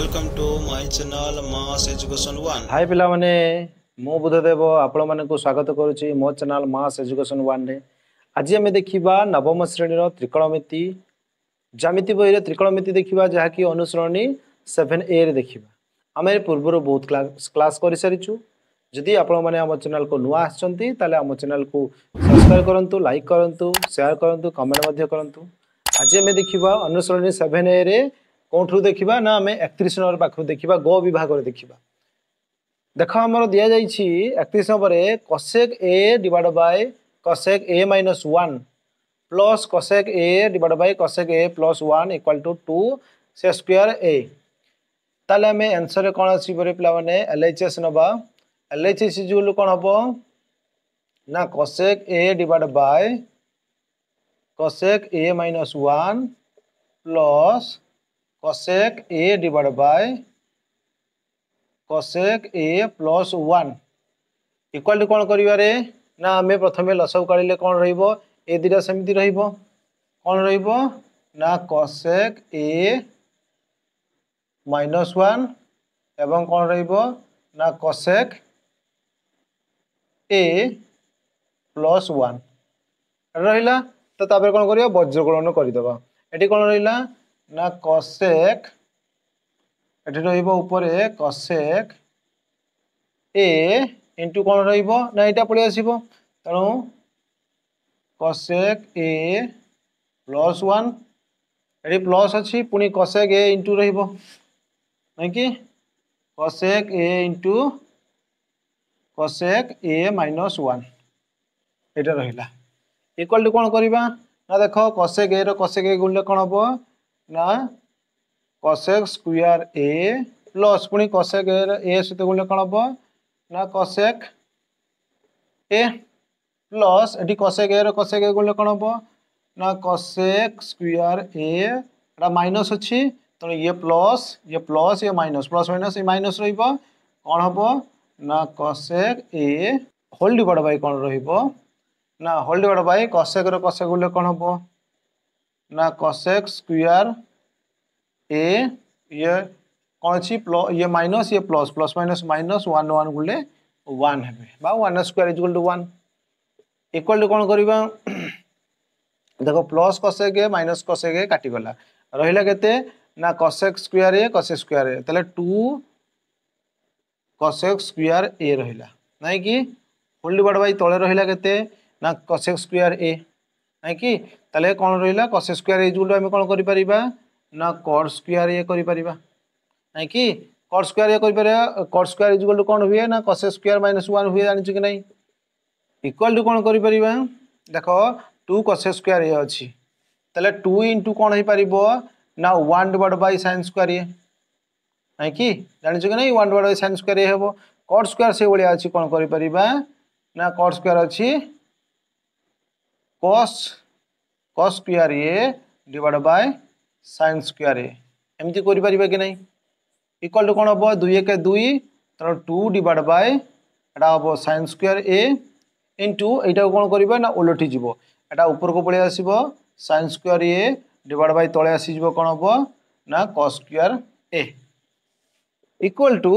Welcome to my channel Mass Education 1. हाय पिला माने मो बुधदेव आपण मानक स्वागत करुच्ची मो चैनल मास एजुकेशन 1 रे। आज आम देखा नवम श्रेणी त्रिकोणमिति ज्यामिति बही त्रिकोणमिति देखा जहाँकि अनुसरणी 7A रे देखा। आम पूर्व बहुत क्लास कर सारीचु। जदि आपण मैंने आम चैनल को नुआ आसते आम चैनल को सब्सक्राइब करूँ, लाइक करूँ, शेयर करूँ, कमेंट करूँ। आज आम देखा अनुसरणी 7A रे कौठू देखा ना आम 31 नंबर पाखु देखा ग विभाग देखा। देख आमर दि जाइए 31 number cosec A divide by cosec A minus 1 plus cosec A divide by cosec A plus 1 equal to 2 sec square ए। ताले आम आंसर कौन आसपे पे LHS नवा। LHS इजुअल कौन हम ना cosec A divide by cosec A minus 1 plus cosec A divide by cosec A plus 1 equal to कौन करिवारे ना आम प्रथम लसक काढ़े कौन रहिबो ए दुटा सेमती रहिबो कौन रहिबो ना कसेक ए माइनस 1 एवं कौन रहिबो ना कसेक ए प्लस 1 रहिला। तो तापर कौन करिया वज्रगुणन करदेबा। एटी कौन रहिला ना कसेक एटी रहिबो ऊपरे कसेक ए इंटू कौन रहिबो ना एटा पळि आसीबो तेणु cosec A plus 1 eighty plus अछि पुनी कसेक ए इंटू रहिबो नै कि cosec A into cosec A minus 1 एटा रहिला इक्वल टू कौन करिबा ना देखो कसेक ए रो कसेक ए गुणले कौन हबो ना कसेक स्क्वायर ए प्लस पुनी कसेक ए सहित गुणले कौन हबो ना कसेक ए प्लस एटी कसेक ए रो कसेक ए गुणले कौन हबो ना कसेक स्क्वायर ए माइनस अच्छी तेणु ये प्लस ये माइनस प्लस माइनस ये माइनस रहिबो कौन हबो ना cosec A whole divide by कौन रहिबो ना होल डिवाइड बाय कसेक रो कसेक गुणले कौन हबो ना कसेक स्क्वायर ए ये कौन अच्छी ये माइनस ये प्लस प्लस माइनस माइनस 1 1 गुले 1 है बा 1 square equal to 1 equal to कौन करिबा देखो plus cosec A minus cosec A काटी गला रहिला केते ना कसेक स्क्वायर ए तले 2 कसेक स्क्वायर ए रहिला नै कि होल डिवाइड बाय तळे रहिला केते ना कसेक स्क्वायर ए नै कि तले कौन रहिला cosec square A equal to हम कौन करि परिबा ना कॉट स्क्वायर ए करि परिबा नै कि कॉट स्क्वायर ए करि परिबा कॉट स्क्वायर इक्वल टू कौन हुए ना कसेक स्क्वायर माइनस 1 हुए जानि कि नै इक्वल टू कौन करि परिबा देखो 2 कसेक स्क्वायर ए अछि तले 2 इंटू कौन हो पारिबो ना 1 डिवाइड बाय sin स्क्वायर ए नै कि जानि कि नै 1 डिवाइड बाय sin स्क्वायर ए हेबो कॉट स्क्वायर से बलिया अछि कौन करि परिबा ना कॉट स्क्वायर अछि cos square A divide by sin square A एमती करि परिबा कि नै इक्वल टू कौन हबो 2 1 2 तर 2 डिवाइड बाय एटा हबो sin स्क्वायर ए इंटू एटा कौन करिबा ना उलटी जीवो एटा ऊपर को पळे आसीबो sin square A divide by तळे आसी जीवो कौन हबो ना cos square A equal to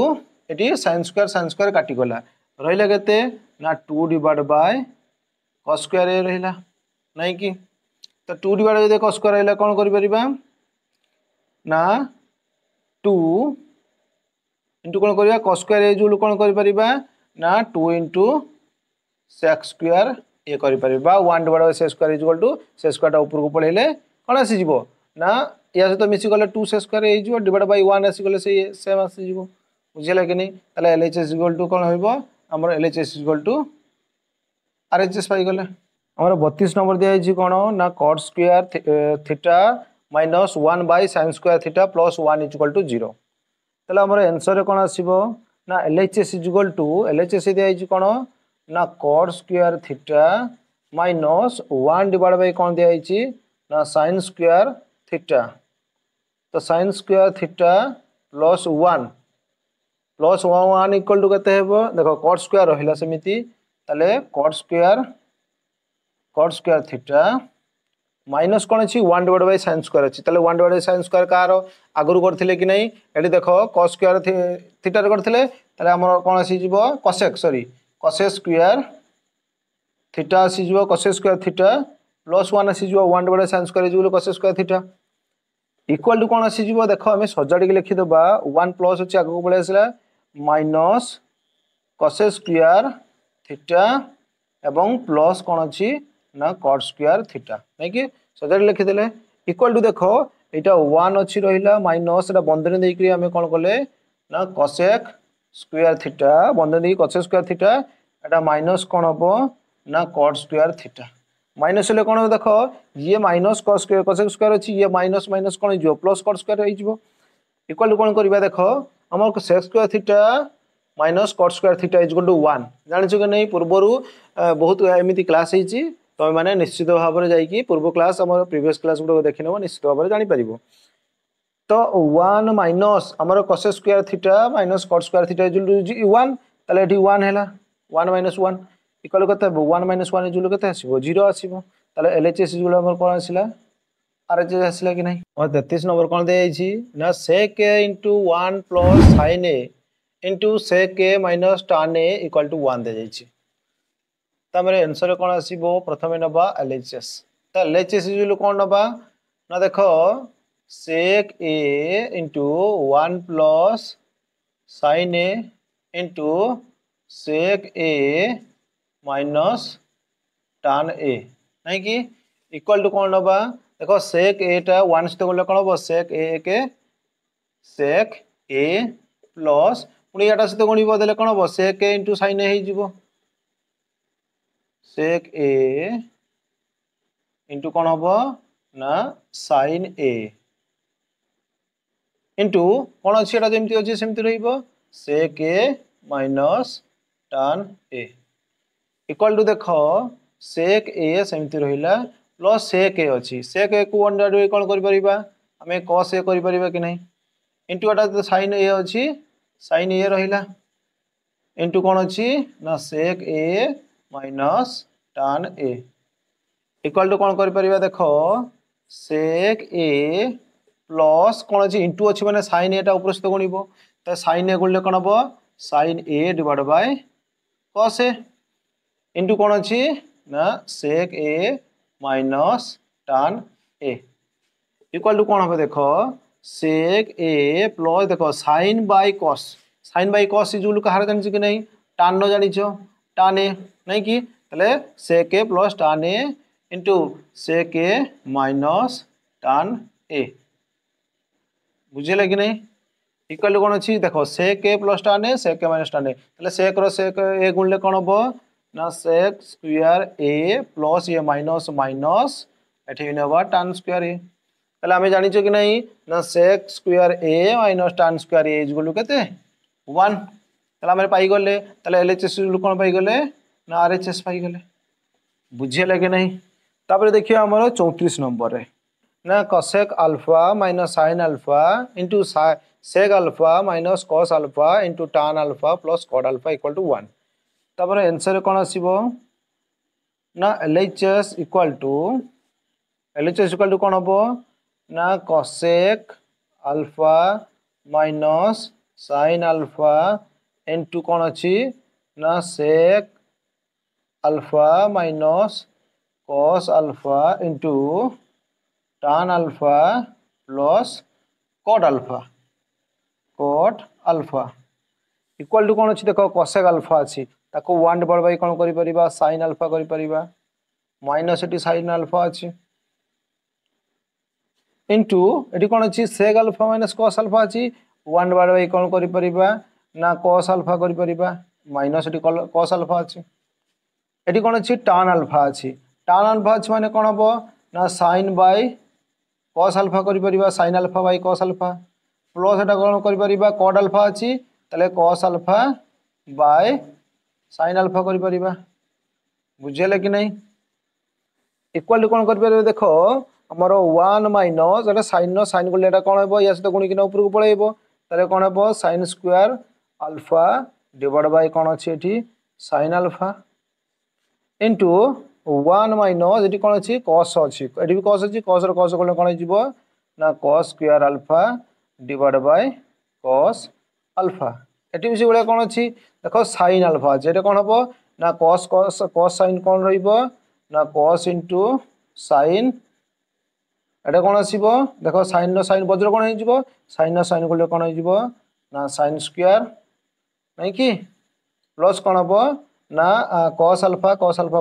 एटी sin स्क्वायर काटी गला रहिला केते ना 2 divide by cos square A रहिला नै कि तो 2 डिवाइड बाय cos स्क्वायर रहिला कौन करि परिबा ना 2 इंटू कौन करिया cos स्क्वायर ए जो कौन करि परिबा ना 2 इंटू sec स्क्वायर ए करि परिबा 1 divide by sec square equal to sec square टा ऊपर को पळेले कोन आसी जीवो ना या सहित मिसी गले 2 sec स्क्वायर ए जीवो डिवाइड बाय 1 आसी गले से सेम आसी जीवो बुझिला कि नै तले LHS इक्वल टू कोन होइबो हमर LHS इक्वल टू RHS पाई गले हमर 32 नंबर दिया छि कोन ना cot square theta minus 1 by sin square theta plus 1 equal to 0 तले हमर आंसर कोन आसीबो ना LHS इक्वल टू LHS दिया छि कोन ना cot square theta minus 1 divide by कोन दिया छि ना sin स्क्वायर थीटा तो sin square theta plus 1 equal to केते हेबो देखो cot स्क्वायर रहिला समिति तले cot स्क्वायर थीटा माइनस कौन अच्छी 1 डिवाइड बाय साइन स्क्वायर अच्छी ताले 1 डिवाइड बाय साइन स्क्वायर कार आगुरी करथिले कि नहीं एठी देखो cos स्क्वायर थीटा रे करथिले ताले हमर कोन आसी जीवो cosec sorry cosec square theta आसी जीवो cosec स्क्वायर थीटा प्लस 1 आसी जीवो 1 डिवाइड बाय साइन स्क्वायर जीवो cosec square theta equal to कोन आसी जीवो देखो हमें सजाडी के लिखि दबा 1 प्लस अछि आगु पळे आसला माइनस cosec स्क्वायर थीटा एवं प्लस कोन अछि ना cot स्क्वायर थीटा नै कि सजाडी लिखि देले इक्वल टू देखो एटा 1 अछि रहिला माइनस एटा बंधनी देई कि हमें कोन करले ना cosec स्क्वायर थीटा बंधनी देई cosec स्क्वायर थीटा एटा माइनस कोन हबो ना cot स्क्वायर थीटा माइनस ले कोन देखो ये minus cos square cosec square अछि ये माइनस माइनस कोन हिजो प्लस cot स्क्वायर हि जिवो इक्वल टू कोन करबा देखो हमर sec square theta minus cot square theta is equal to 1 जानि छु कि नहीं पूर्वरु बहुत एमिति क्लास हिची तो माने निश्चित भाव में जाई कि पूर्व क्लास हमर प्रीवियस क्लास गुडो देखिनबो निश्चित भाव में जानि परिबो तो 1 माइनस हमर cos square theta minus cot square theta is equal to 1 तले एठी 1 हैला 1 माइनस 1 इक्वल कते 1 माइनस 1 इज इक्वल कते आसीबो 0 आसीबो तले LHS इज इक्वल हमर कोन आसीला RHS आसीला कि नहीं और 33 नंबर कोन दे आइछि ना sec a * 1 + sin a * sec a - tan a = 1 दे जाइछि तमरे आंसर कोन आसीबो प्रथमे नबा LHS त LHS इज कोन नबा ना देखो sec a * 1 + sin a * sec a - tan a नहीं कि इक्वल टू कोन नबा देखो sec a टा 1 से गले कोन हो sec a के sec a प्लस पुनी एटा से गणिबो देले कोन हो sec a * sin a हि जिवो sec a into कौन हम ना sin a into कौन अच्छी एटा जेमती अछि सेमती रहिबो sec a minus tan a equal to देखो sec a सेमती रहिला प्लस sec a अछि sec a को 1 डिवाइड कौन करि परिबा हमें cos a करि परिबा कि नहीं into एटा sin a अछि sin a रहिला into कौन अछि ना sec a minus tan a equal to कौन कर परिबा देखो sec a प्लस कौन अछि इनटू अछि माने sin a टा ऊपर से गणिबो त sin a गुणले कोन हबो sin a divide by cos a into कौन अछि ना sec a minus tan a equal to कौन हबो देखो sec a प्लस देखो sin बाय cos इजुल कहार जानि कि नहीं tan न जानि छो tan a नहीं कि तले sec a plus tan a into sec a minus tan a बुझिले कि नहीं इक्वल टू कौन अछि देखो sec a plus tan a sec a minus tan a तले sec रो sec a गुणले कोन हबो ना sec स्क्वायर a plus ये माइनस माइनस एठी नेबा tan स्क्वायर a तले हमें जानि छ कि नहीं ना sec square a minus tan square a equal to केते 1 तले हमें पाई गले तले LHS कोन पाई गले ना RHS पाई गले बुझिले कि नहीं तापर देखियो हमर 34 नंबर रे ना cosec alpha minus sin alpha into sec alpha minus cos alpha into tan alpha plus cot alpha equal to 1 तापर आंसर कोन आसीबो ना LHS इक्वल टू कोन हबो ना cosec alpha minus sin alpha into कोन अछि ना sec alpha minus cos alpha into tan alpha plus cot alpha equal to कौन अच्छी देखो cosec अल्फा अच्छी ताको 1 डिवाइड बाय कौन करि परिबा sin अल्फा करि परिबा माइनस एटी sin अल्फा अच्छी into एटी कौन अच्छी sec alpha minus cos alpha अच्छी 1 डिवाइड बाय कौन करि परिबा ना cos अल्फा करि परिबा माइनस एटी cos अल्फा अच्छी एटी कौन अच्छी tan अल्फा अच्छी अच्छी माने कौन हबो ना sin बाय cos अल्फा करि परिबा sin alpha by cos alpha plus iota कौन करि परिबा cot अल्फा अच्छी तले cos alpha by sin alpha करि परिबा बुझिले कि नहीं इक्वल टू कौन करि परिबा देखो हमर 1 माइनस एटा sin गुले एटा कौन हबो या से गुणी किना ऊपर को पळेइबो तले कौन हबो sin square alpha divide by कौन अछि एठी sin अल्फा into 1 माइनस ये कौन अच्छी कस अच्छी ये भी कस अच्छी कस कस कले कौन हो ना cos square alpha divide by cos alpha ये भी से भाया कौन अच्छी देख साइन अल्फा अच्छे ये कौन हम ना कस कस कस साइन कौन ना कस इंटू साइन এটা কোণ আসব দেখো সাইন র সাইন বজ্র কোণ হয়ে যাব সাইন র সাইন করলে কোণ হয়ে যাব না সাইন স্কয়ার নাই কি প্লস কোণ হব না cos আলফা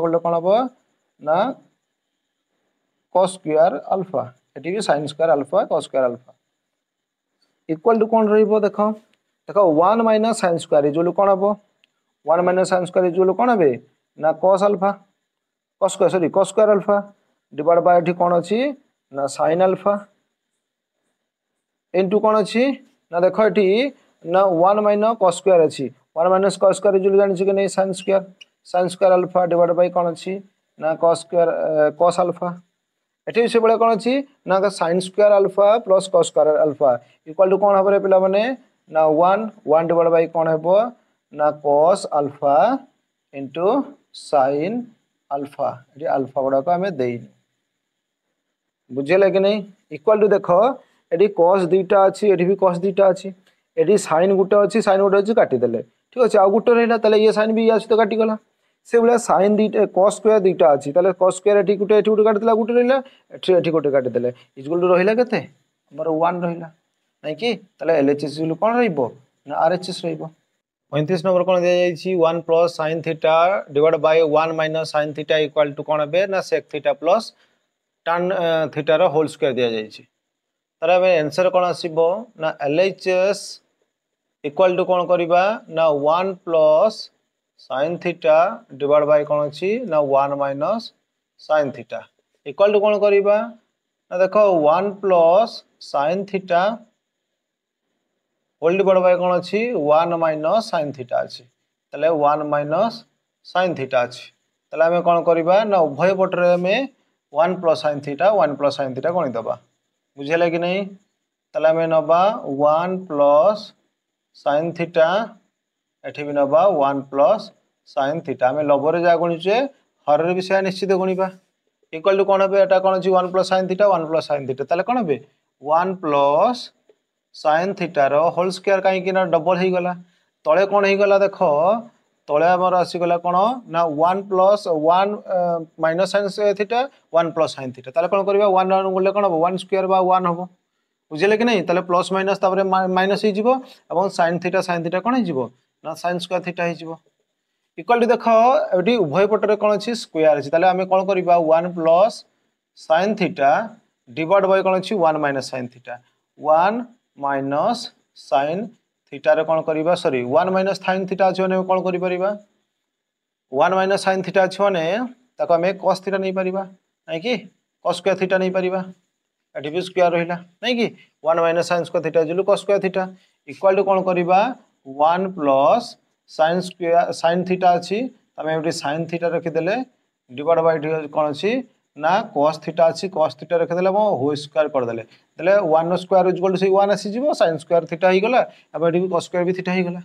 করলে কোণ হব না cos স্কয়ার আলফা এটি भी sin square alpha cos square alpha equal to কোণ রহিব দেখো দেখো 1 মাইনাস sin স্কয়ার ইজুয়াল কোণ হব 1 মাইনাস sin স্কয়ার ইজুয়াল কোণ হবে না cos alpha cos square sorry cos square alpha divide by এটি কোণ আছে ना साइन अल्फा इंटू कौन अच्छी ना देखो ये ना 1 माइनस कस स्क्वायर अच्छी 1 माइनस कस स्क्वायर जो जानी कि नहीं sign square alpha divide by कौन अच्छी ना कस स्क्वायर कस अल्फा ये से भाया कौन अच्छी ना sine square alpha plus cos square alpha equal to कौन हम पे मैंने ना 1 डिवाइड बाय कौन हम ना cos alpha into sine alpha ये अल्फा गुड़ाक आम देनी बुझेगा कि नहीं इक्वल टू देख ये कस दुईटा अच्छी ये भी कस दुईटा अच्छी ये साइन गोटे अच्छी साइन गोटे अच्छी काटिदेले ठीक अच्छे आउ गोटे रहा ये साइन भी अच्छी तो काटिगला से भाया साइन दुईटा कस स्क्वायर दुईटा अच्छी कस स्क्वायर ये गोटे गोटे काटिदेला गोटे रहा ये गोटे काटिदेले इक्वल टू रहा के 1 रहा ना कि LHS कौन रहा RHS रहा 35 नंबर कौन दिखाई 1 plus sine theta divide by 1 minus sine theta equal to कौन हे ना sec theta plus tan theta रो होल स्क्वायर दिया जाइए तार आंसर कौन आसब ना LHS इक्वल टू कौन करवा ना 1 plus sine theta divide by कौन अच्छी ना 1 minus sine theta equal to कौन करवा ना देख 1 plus sine theta whole divide by कौन अच्छी 1 माइनस साइन थीटा अच्छी ताले 1 माइनस साइन थीटा अच्छी ताले आम कौन करवा ना उभय पटरे आम 1 प्लस साइन थीटा गणिदबा बुझेगा कि नहीं ताले आम नवा 1 प्लस साइन थीटा एठी भी नवा 1 प्लस साइन थीटा आम लबर जहाँ गणुचे हर भी से निश्चित गणिबा इक्वल टू कौन हे एटा कौन अच्छी 1 प्लस साइन थीटा ताले कौन हे 1 प्लस साइन थीटा रो होल स्क्वायर कहीं डबल हो गला तले कौन हो गला देख तले आमर आसीगला कौन ना 1 plus 1 minus sine theta 1 plus sine theta ताले कौन करबा 1 गले कौन हम 1 स्क्वायर बा 1 हम बुझे कि नहीं ताले प्लस माइनस तापर माइनस हो साइन थीटा कौन हो ना साइन स्क्वायर थीटा हो इक्वल टू देख ये उभय पटरे कौन अच्छी स्क्वायर अच्छी ताले आम कौन करबा 1 plus sine theta divide by कौन अच्छी 1 minus sine theta 1 minus sine थीटार कौन करवा सॉरी 1 माइनस साइन थीटा अच्छे मैंने कौन कर 1 माइनस साइन थीटा अच्छे मैंने आम कस थीटा नहीं पार ना कि कस स्क्वायर थीटा नहीं पार ये भी स्क्वायर रहा ना कि 1 माइनस साइन स्क्वायर थीटा जो cos square theta equal to कौन करवा 1 plus sine square sine theta अच्छी आम ये साइन थीटा रखीदे डिवाइड बाय कौन अच्छी ना कस थीटा अच्छी कस थीटा रखीदे होल स्क्वायर करदे 1 स्क्वायर इक्वल टू 1 आसीज साइन स्क्वायर थीटा हो गला ये भी कस स्क्वायर भी थीटा हो गला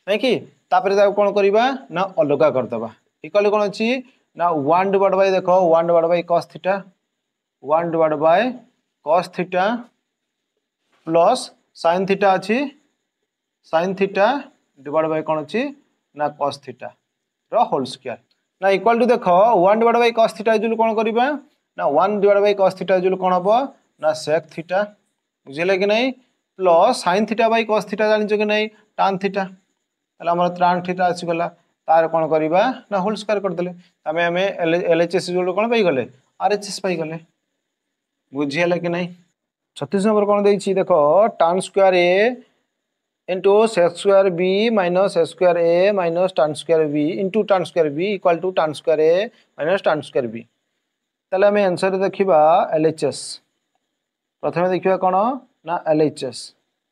ना कि कौन करवा ना अलग करदे इक्वल कौन अच्छी ना 1 डिवाइड बाय देख 1 divide by cos theta 1 divide by cos theta plus sine theta अच्छी साइन थीटा डिवाइड बाय कौन अच्छी ना कस थीटा रो होल स्क्वायर ना इक्वल टू देख 1 divide by cos theta equal कौन करवा ना 1 divide by cos theta equal कौन हम ना सेक थीटा बुझे कि नहीं plus sine theta by cos theta जान कि नहीं टान थीटा आम टान थीटा आसीगला तार कौन करवा ना होल स्क्वायर करदे आम आम LHS कौन पाईगले RHS पाईगले बुझीगला कि नहीं 36 नंबर कौन देखिए देख tan square A into sec square B minus A square A minus tan square B into tan square B equal to tan square A minus tan square B ताले आम answer देखा LHS प्रथम देखा कौन ना LHS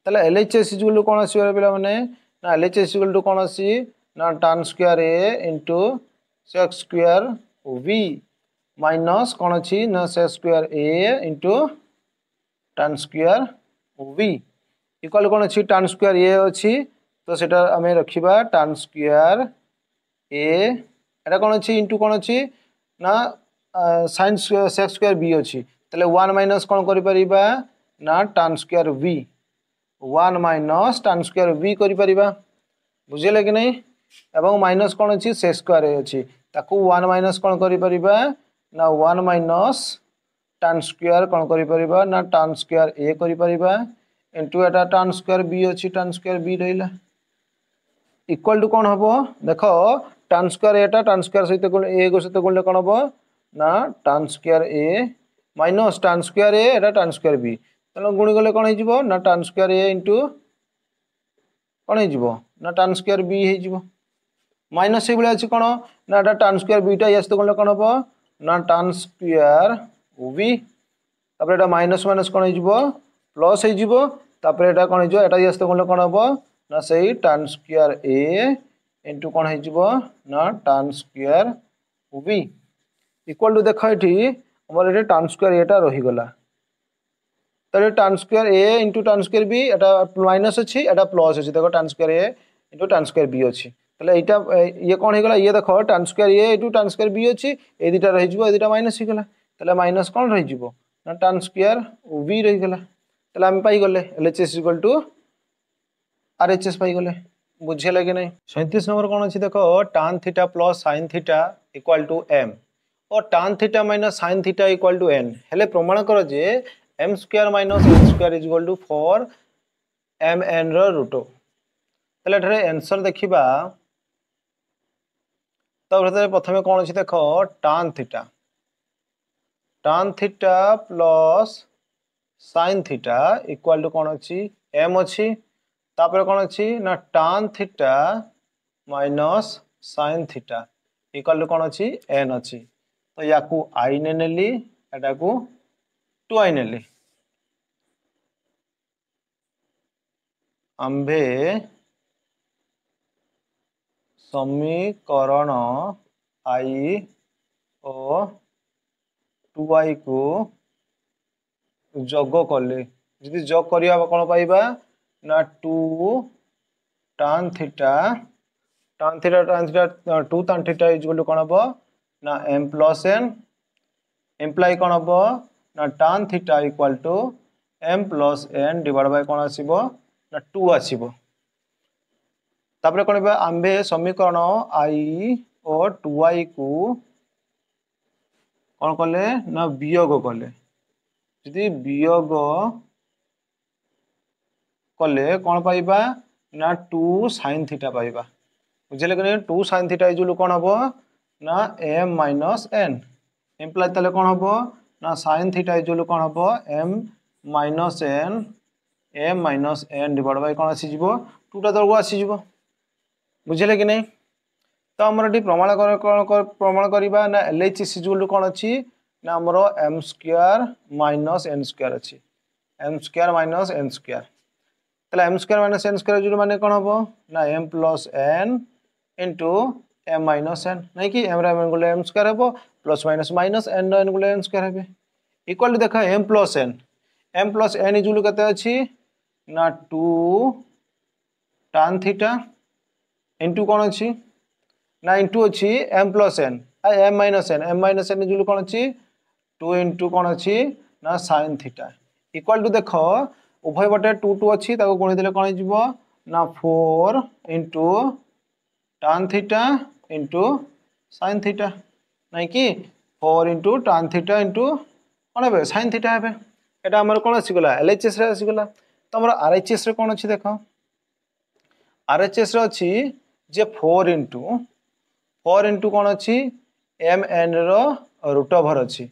ताले LHS equal कौन आसो पे मैंने ना LHS इक्वल टू कौन आसी ना tan square A into sec square B minus कौन अच्छी ना sec square A into tan square B equal कौन अच्छी टान स्क्वायर ए अच्छी तो सेटा आम रखा टान स्क्वायर ए एटा कौन अच्छी इंटू कौन अच्छी ना sin sec स्क्वायर b अच्छी तेल 1 माइनस कौन करिपरिबा ना tan square v 1 minus tan square v करिपरिबा बुझिले कि नहीं एवं माइनस कौन अच्छी sec स्क्वायर अच्छी ताकू 1 माइनस कौन करिपरिबा ना 1 माइनस tan स्क्वायर कौन करिपरिबा ना tan square a करिपरिबा into Etah tan square b अच्छी tan स्क्वायर b रहिला इक्वल टू कौन हबो देखो tan स्क्वायर एटा tan स्क्वायर सहित a को सहित गुणले कौन हबो ना tan square a minus tan square a Etah tan square b तनो गुणी गले कौन हिजिबो ना tan स्क्वायर a इनटू कौन हिजिबो ना tan स्क्वायर b हिजिबो माइनस से भले अछि कौन ना एटा tan स्क्वायर b टा यस्त गुणले कौन हबो ना tan स्क्वायर v तापर एटा माइनस माइनस कौन हिजिबो प्लस हिजिबो तापर एटा कौन हिजिबो एटा यस्त गुणले कौन हबो ना सही tan स्क्वायर a इनटू कौन हिजिबो ना tan square v equal to देखो एठी हमर एठी tan स्क्वायर a टा रही गला तरे tan square a into tan square b Etah minus अछि एटा प्लस अछि देखो tan square a into tan square b अछि तले एटा ये कौन हे गला ये देखो tan square a into tan square b अछि ए दिटा रहि जिवो ए दिटा माइनस hi गला तले माइनस कौन रहि जिवो ना tan स्क्वायर v रहि गला तले हम पाई गले LHS RHS पाई गले बुझे लगे नहीं 37 नंबर कौन अच्छी देखो tan theta plus sin theta equal to m और tan theta minus sin theta equal to n हेले प्रमाण कर जे m square minus n square is equal to 4 mn रो रूट तले एठारे आंसर देखिबा तो प्रथमे कौन अच्छी देखो tan theta plus sin theta equal to कौन अच्छी m अच्छी तापर कौन अच्छी ना tan theta minus sin theta equal to कौन अच्छी n अच्छी तो या को i ने नेली एटा को 2i नेली आंभे समीकरण i और 2i को जोग कले जदि जोग करिया कौन पाइबा ना 2 tan theta 2 tan theta is equal to कौन हबो ना m प्लस n इम्प्लाई कौन हबो ना tan theta equal to m plus n divide by कौन आसीबो ना 2 आसीबो तापर कौन बा आंबे समीकरण i और 2i को कौन कले ना वियोग कले जदि वियोग कले कौन पाइबा ना 2 sin थीटा पाइबा बुझले कि 2 sin थीटा इज कौन हबो ना m माइनस n इम्प्लाई तले कौन हबो ना sin थीटा इज कौन हबो m minus n divide by कौन आसी जिवो 2 टा तळको आसी जिवो बुझले कि नहीं तो हमर एटी प्रमाण करबा ना LHS इज कौन अछि ना हमर m square minus n square अछि m square minus n square तले m square minus n square जो माने कौन हबो ना m plus n into m minus n नहीं कि m रा m गुले m स्क्वायर हबो प्लस माइनस माइनस n रा n गुले n स्क्वायर हबे इक्वल टू देखा m प्लस n इज कते अछि ना 2 tan थीटा इनटू कौन अछि ना इनटू अछि m plus n m minus n is कौन अछि 2 इनटू कौन अछि ना sin थीटा इक्वल टू देखो उभय बटे 2 2 अछि ताको गुणी देले कौन हिजिबो ना 4 into tan theta into sin theta नहीं कि 4 इनटू tan थीटा इनटू कौन हेबे sin थीटा हेबे एटा हमर कौन आसी गला LHS रे आसी गला तो हमर RHS रे कौन अछि देखो RHS रे अछि जे 4 इनटू कौन अछि mn रो रूट ओवर अछि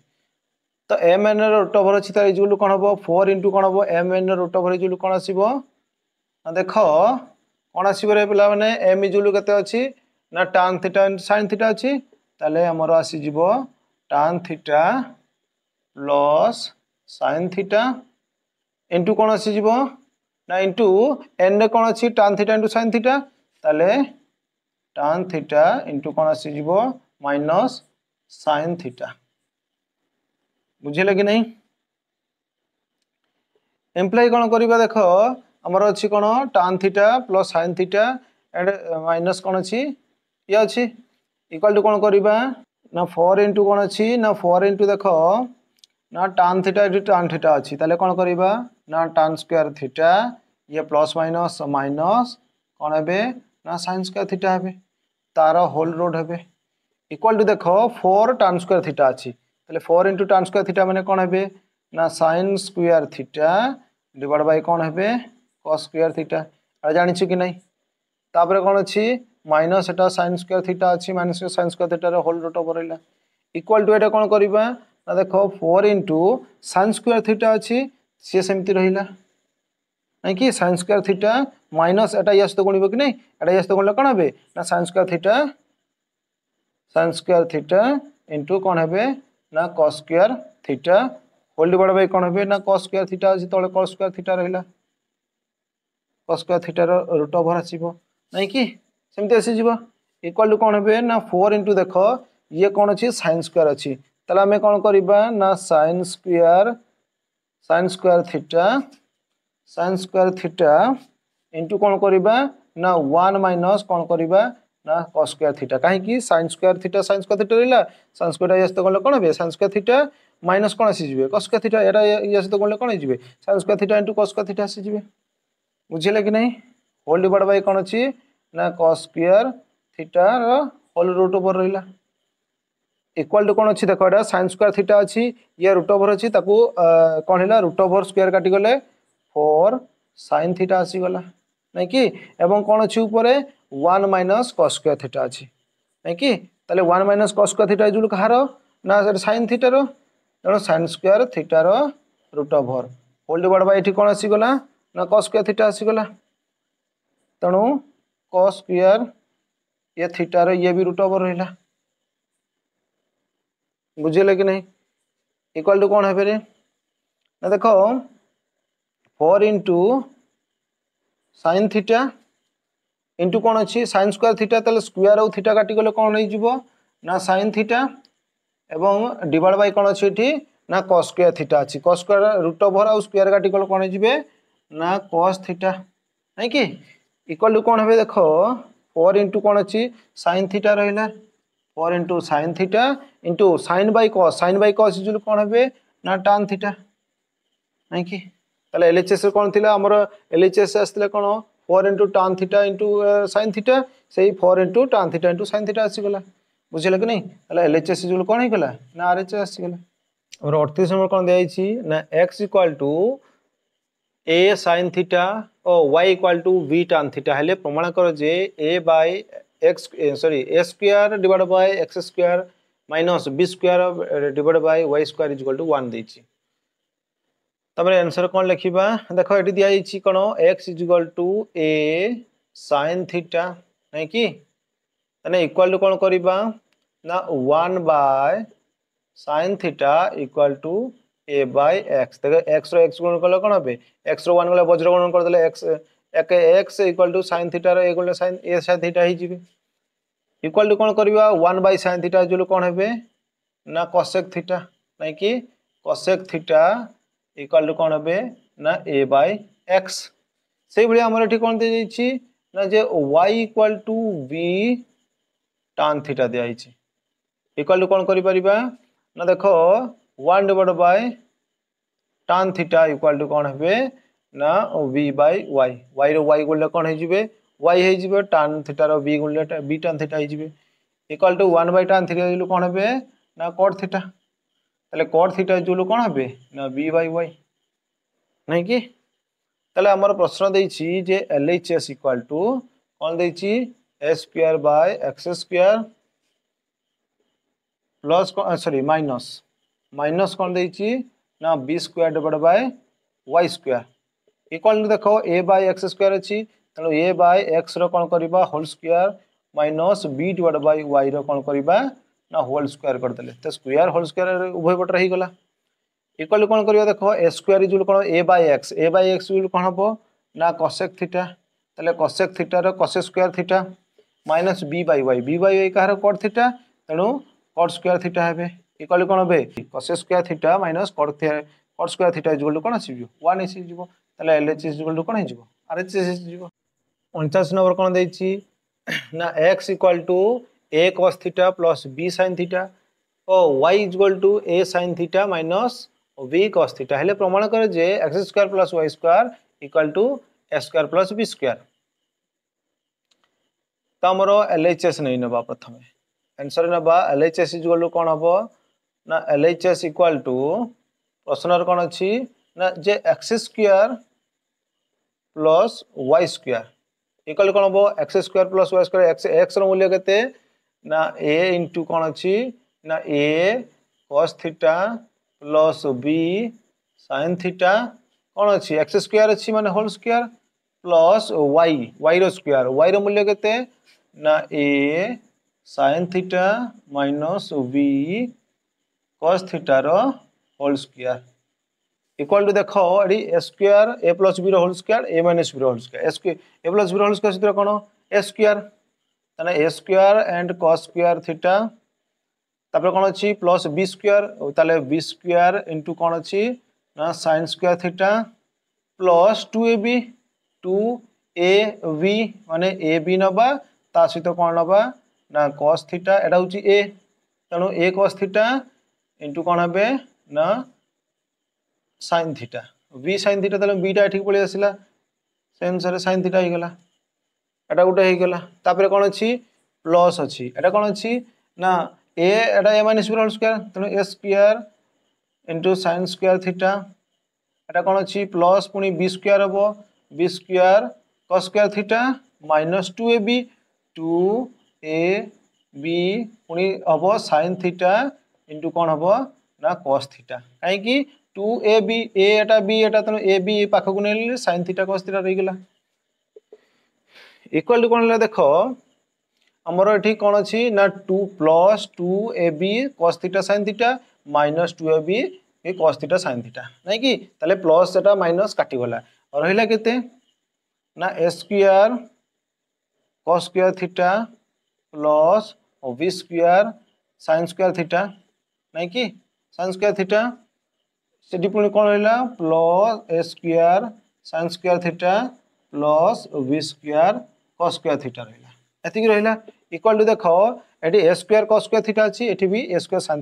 तो mn रो रूट ओवर अछि त इजुल कौन हबो 4 इनटू कौन हबो mn रो रूट ओवर इजुल कौन आसीबो देखो कौन आसीबो रे पिला माने m इजुल कते अछि ना tan थीटा sin थीटा अछि ताले हमर आसी जिवो tan theta plus sin theta into कौन आसी जिवो ना इनटू n रे कौन अछि tan theta into sin theta ताले tan थीटा इनटू कौन आसी जिवो माइनस sin थीटा बुझिले कि नहीं इम्प्लाई कौन करिबा देखो हमर अछि कौन tan theta plus sin theta and minus कौन अछि ये अछि इक्वल टू कौन करिबा ना 4 इंटू कौन अच्छी ना 4 इंटू देख ना tan थीटा ये tan थीटा अच्छी ताले कौन करवा ना tan स्क्वायर थीटा ये प्लस माइनस माइनस कौन है ना sin स्क्वायर थीटा है तार होल रोड है इक्वल टू देख 4 tan स्क्वायर थीटा अच्छी ताले 4 इंटू tan स्क्वायर थीटा मैंने कौन है ना sin square theta divide by कौन है cos स्क्वायर थीटा अरे जानी कि नहीं तापर कौन अच्छी माइनस एटा sin स्क्वायर थीटा अच्छी माइनस sin स्क्वायर थीटा रे होल रोड ओवर रहिला इक्वल टू एटा कौन करबा ना देखो 4 इंटू sin स्क्वायर थीटा अच्छी सी सेमती रहिला नहीं कि sin स्क्वायर थीटा माइनस एटा यस तो गुणिबो कि नहीं एटा यस तो गुणले कौन है ना sin स्क्वायर थीटा इंटू कौन है ना cos square theta whole divide by कौन है ना cos स्क्वायर थीटा अछि तळे cos स्क्वायर थीटा रहिला cos स्क्वायर थीटा रो रूट ओवर आसीबो नहीं कि सेमती आसी जीवो इक्वल टू कौन है ना 4 इंटू देख ये कौन अच्छी sin स्क्वायर अच्छी ताला हमें कौन करबा ना sin स्क्वायर थीटा इंटू कौन करबा ना 1 माइनस कौन करबा ना cos स्क्वायर थीटा काहे कि sin स्क्वायर थीटा रहला sin स्क्वायर यस तो गले कौन है sin स्क्वायर थीटा माइनस कौन आसी जिवे cos स्क्वायर थीटा एटा यस तो गले कौन हो जिवे sin square theta into cos square theta आसी जिवे बुझिले कि नहीं होल डिवाइड बाय कौन अच्छी ना cos स्क्वायर थीटा रो होल रूट ओवर रहिला इक्वल टू कौन अच्छी देखो एटा sin स्क्वायर थीटा अच्छी ये रूट ओवर अच्छी ताकू कौन हैला रूट ओवर स्क्वायर काटी गले 4 sin थीटा आसी गला नहीं कि एवं कौन अच्छी ऊपर 1 माइनस cos स्क्वायर थीटा अच्छी नहीं कि ताले 1 माइनस cos स्क्वायर थीटा जुल कहार ना sin थीटा रो तेणु sin स्क्वायर थीटा रो root over whole divide by एठी कौन आसी गला ना cos स्क्वायर थीटा आसी गला तेणु cos स्क्वायर ये थीटा रो ये भी रूट ओवर रहिला बुझिले कि नहीं इक्वल टू कौन है फिर ना देखो 4 इंटू sin थीटा इंटू कौन अच्छी sin स्क्वायर थीटा ताले स्क्वायर और थीटा काटी गले कौन हो ना sin थीटा एवं डिवाइड बाय कौन अच्छी एठी ना cos स्क्वायर थीटा अच्छी cos स्क्वायर रूट ओवर और स्क्वायर काटी गले कौन हो ना cos थीटा नहीं कि इक्वल टू कौन है देखो 4 इंटू कौन अच्छी sin थीटा रहिला 4 into sin theta into sin by cos equal कौन है ना tan थीटा नहीं कि ताले एलएचएस कौन थिला हमर एलएचएस आस्थिला कौन 4 into tan theta into sin theta सेही 4 into tan theta into sin theta आसी गला बुझिले कि नहीं ताले एलएचएस इजुल कौन हे गला ना आरएचएस आसी गला हमर 38 नंबर कौन देई छी ना x equal to a sin theta और y equal to b tan theta हेले प्रमाण कर जे a bye x sorry a square divide by x square minus b square divide by y square is equal to 1 देछि तबरे answer कौन लिखिबा देखो एटी दिया छी कोन x is equal to a sin theta नहीं कि तने इक्वल टू कौन करिबा ना 1 by sin theta equal to a bye x देखो x रो x गुण करले कोन होबे x रो 1 गले वज्र गुण कर देले x एक x equal to sin theta रो a गुण sin a sin थीटा ही जिबे इक्वल टू कौन करिबा 1 बाय sin थीटा जुल कौन होबे ना cosec थीटा नहीं कि cosec थीटा इक्वल टू कौन होबे ना a बाय x से भली हमर एठी कौन दे जाई छी ना जे y equal to b tan theta दे आई छी इक्वल टू कौन करि परिबा ना देखो 1 divide by tan theta equal to कौन होबे ना v बाय y y रो y गुणले कौन हे जिवे y हे जिवे tan थीटा रो b गुणले b tan थीटा हे जिवे equal to 1 by tan theta जुल कौन होबे ना cot थीटा ताले cot थीटा जुल कौन होबे ना b बाय y नहीं कि ताले हमर प्रश्न देई छी जे LHS इक्वल टू कौन देई छी a square by x square plus sorry minus कौन देई छी ना b square divide by y square equal to देखो a बाय x स्क्वायर अछि तनो a बाय x रो कौन करबा whole square minus b divide by y रो कौन करबा ना होल स्क्वायर कर देले त स्क्वायर होल स्क्वायर उभय पट रही गला इक्वल टू कौन करियो देखो a स्क्वायर इजुल कौन a बाय x इजुल कौन हबो ना cosec थीटा तले cosec थीटा रो cos square theta minus b by y कहार cot थीटा तणु cot स्क्वायर थीटा हेबे इक्वल कौन होबे cos square theta minus cot square theta equal कौन आसीबो 1 इसी जिवो तले LHS इजुल कौन हिजिवो RHS जिवो 49 नंबर कौन देछि ना x equal to a cos theta plus b sin theta ओ y equal to a sin theta minus b cos theta हेले प्रमाण करे जे x square plus y square equal to a square plus b square तो हमर LHS नहीं नबा प्रथमे आंसर नबा LHS इक्वल टू कोन हबो ना LHS इक्वल टू प्रश्न कोन अछि ना जे x square plus y square equal कोन हबो x square plus y square x रो मूल्य केते ना a इनटू कोन अछि ना a cos theta plus b sin theta कोन अछि x स्क्वायर अछि माने होल स्क्वायर प्लस y रो स्क्वायर y रो मूल्य केते ना a sin theta minus b cos theta रो होल स्क्वायर इक्वल टू देखो एडी a square a plus b रो whole square a minus b रो whole square a plus b रो होल स्क्वायर सूत्र कोन a स्क्वायर तने a square and cos square theta तापर कोन अछि प्लस b स्क्वायर ताले b स्क्वायर इनटू कोन अछि ना sin square theta plus 2ab माने ab नबा ता सहित कोन नबा ना cos थीटा एटा होची a तनो a cos थीटा इनटू कोन हबे ना sin theta b sin theta तले b टा ठीक पळि आसिला सेम सरे sin थीटा हे गेला एटा गुटे हे गेला तापर कोन अछि प्लस अछि एटा कोन अछि ना a एटा a minus b whole square तनो a square into sin square theta एटा कोन अछि प्लस पुनी b स्क्वायर हबो b square cos square theta minus 2ab 2ab पुनी हबो sin थीटा इनटू कोन हबो ना cos थीटा काहे कि 2ab a एटा b एटा तनो ab पाखकु नेले sin थीटा cos थीटा रहि गेला इक्वल टू कोन ले देखो हमरो एठी कोन अछि ना 2 plus 2ab cos theta sin theta minus 2ab ए cos थीटा sin थीटा नै कि तले प्लस सेटा माइनस काटी गला और रहिला केते ना a square cos square theta plus b square sin square theta नै कि sin स्क्वायर थीटा सेठी पुनी कोन रहिला plus a square sin square theta plus b square cos square theta रहिला एति कि रहिला इक्वल टू देखो eighty a square cos square theta अछि एठी भी a स्क्वायर sin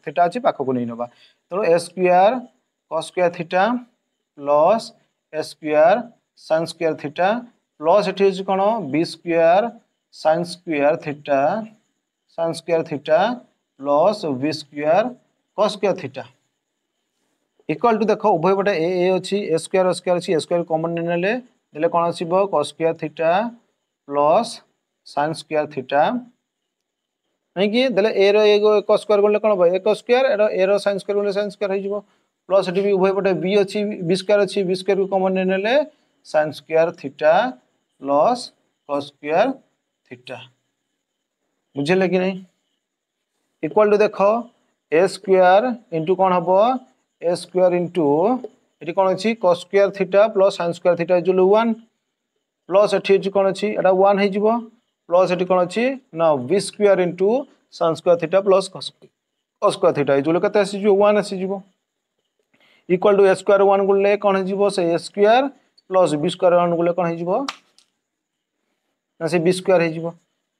थीटा अछि पाखकु नै नबा तो a square cos square theta plus a square sin square theta plus एठी अछि कोन b square sin square theta plus b square cos square theta equal to देखो उभय पटे a अछि a स्क्वायर अछि a स्क्वायर कॉमन नेले देले कोन आसीबो cos square theta plus sin square theta नै कि देले a रो एगो cos स्क्वायर गोले कोन हो a cos स्क्वायर एरो a रो sin स्क्वायर गोले sin स्क्वायर हो जिवो प्लस एटी भी उभय पटे b अछि b स्क्वायर को कॉमन नेले sin square theta plus cos square theta बुझले कि नै इक्वल टू देखो a स्क्वायर इनटू कोन हबो a स्क्वायर इनटू एटी कोन अछि cos square theta plus sin square theta equal 1 plus eighty अछि कोन अछि एटा 1 हे जिवो प्लस एटी कोन अछि ना b square into sin square theta plus cos square theta equal कते आसी जिवो 1 आसी जिवो इक्वल टू a स्क्वायर 1 गुले कोन हे जिवो से a square plus b square 1 गुले कोन हे जिवो ना से b स्क्वायर हे जिवो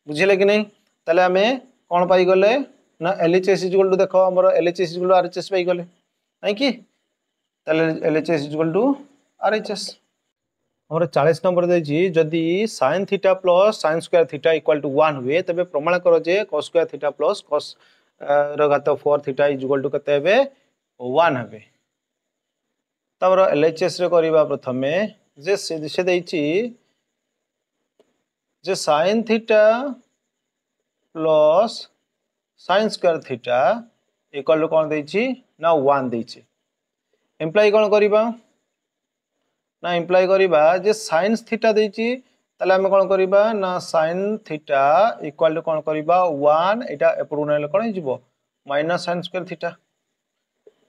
बुझिले कि नै तले हमें कोन पाई गले ना LHS इक्वल टू देखो हमर LHS इक्वल टू RHS पाई गले नहीं कि तले LHS इक्वल टू RHS हमर 40 नंबर देजी जदी sin theta plus sin square theta equal to 1 हुए तबे प्रमाण करो जे cos square theta plus cos रो घात 4 थीटा इक्वल टू कते हेबे 1 हेबे तबर LHS रे करिबा प्रथमे जे से देछि जे sin theta plus sin square theta equal to कोन देछि ना 1 देछि इम्प्लाई कोन करिबा ना इम्प्लाई करिबा जे sin थीटा देछि तले हम कोन करिबा ना sin थीटा इक्वल टू कोन करिबा 1 एटा एपडू नेले कोन जिवो minus sin square theta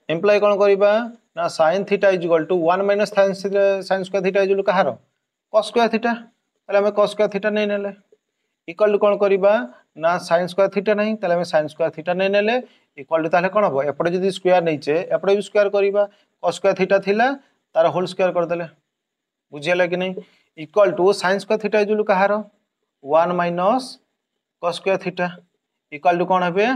imply कोन करिबा ना sin theta equal to 1 minus sin square theta equal to कहारो cos स्क्वायर थीटा तले हम cos स्क्वायर थीटा नै नेले इक्वल टू कोन करिबा ना sin स्क्वायर थीटा नहीं तले हम sin स्क्वायर थीटा नै नेले इक्वल टू ताले कोन हो एपडे जदी स्क्वायर नैचे एपडे भी स्क्वायर करिबा cos स्क्वायर थीटा थिला तार होल स्क्वायर कर देले बुझियला कि नहीं equal to sin square theta equal to कहारो 1 minus cos square theta equal to कोन हेबे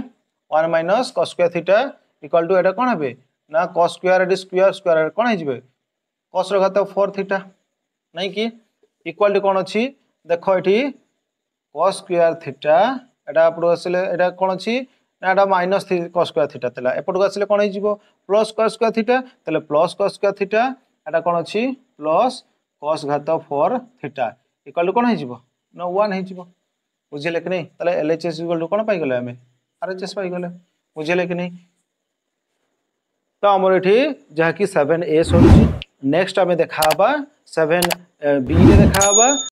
1 minus cos square theta equal to एटा कोन हेबे ना cos स्क्वायर एडी स्क्वायर स्क्वायर कोन हे जिवे cos रो घात 4 थीटा नहीं कि इक्वल टू कोन अछि देखो एठी cos स्क्वायर थीटा एटा आपडो असले एटा कोन अछि ना एटा माइनस cos स्क्वायर थीटा तला एपटो असले कोन हे जिवो प्लस cos स्क्वायर थीटा तले प्लस cos स्क्वायर थीटा एटा कोन अछि प्लस cos घात 4 थीटा इक्वल टू कोन हे जिवो ना 1 हे जिवो बुझिले कि नहीं तले LHS इक्वल टू कोन पाई गेले हमें RHS पाई गेले बुझिले कि नहीं तो हमर एठी जहा कि 7A सोल्यूशन नेक्स्ट हमें देखाबा 7B रे देखाबा